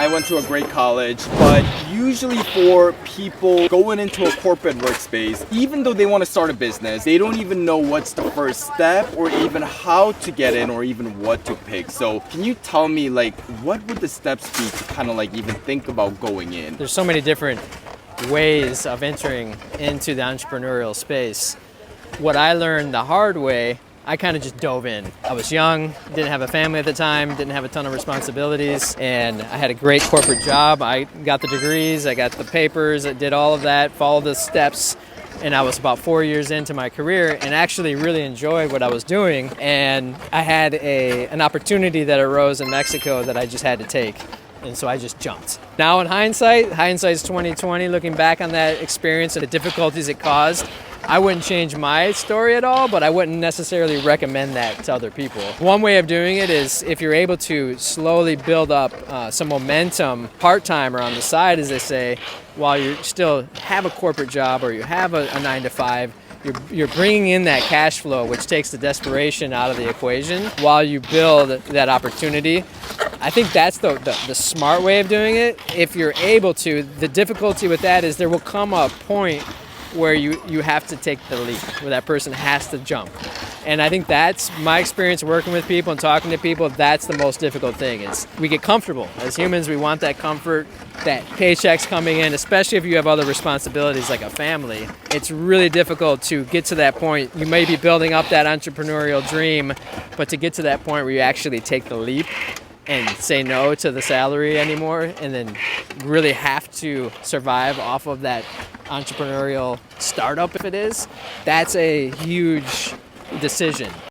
I went to a great college, but usually for people going into a corporate workspace, even though they want to start a business, they don't even know what's the first step or even how to get in or even what to pick. So can you tell me, like, what would the steps be to kind of like even think about going in? There's so many different ways of entering into the entrepreneurial space. What I learned the hard way, I kind of just dove in. I was young, didn't have a family at the time, didn't have a ton of responsibilities, and I had a great corporate job. I got the degrees, I got the papers, I did all of that, followed the steps, and I was about 4 years into my career and actually really enjoyed what I was doing. And I had an opportunity that arose in Mexico that I just had to take. And so I just jumped. Now in hindsight's 2020, looking back on that experience and the difficulties it caused, I wouldn't change my story at all, but I wouldn't necessarily recommend that to other people. One way of doing it is if you're able to slowly build up some momentum part-time or on the side, as they say, while you still have a corporate job or you have a 9-to-5, you're bringing in that cash flow, which takes the desperation out of the equation while you build that opportunity. I think that's the smart way of doing it. If you're able to, the difficulty with that is there will come a point where you have to take the leap, where that person has to jump. And I think that's my experience working with people and talking to people. That's the most difficult thing is we get comfortable. As humans, we want that comfort, that paychecks coming in, especially if you have other responsibilities like a family. It's really difficult to get to that point. You may be building up that entrepreneurial dream, but to get to that point where you actually take the leap and say no to the salary anymore and then really have to survive off of that entrepreneurial startup, if it is, that's a huge decision.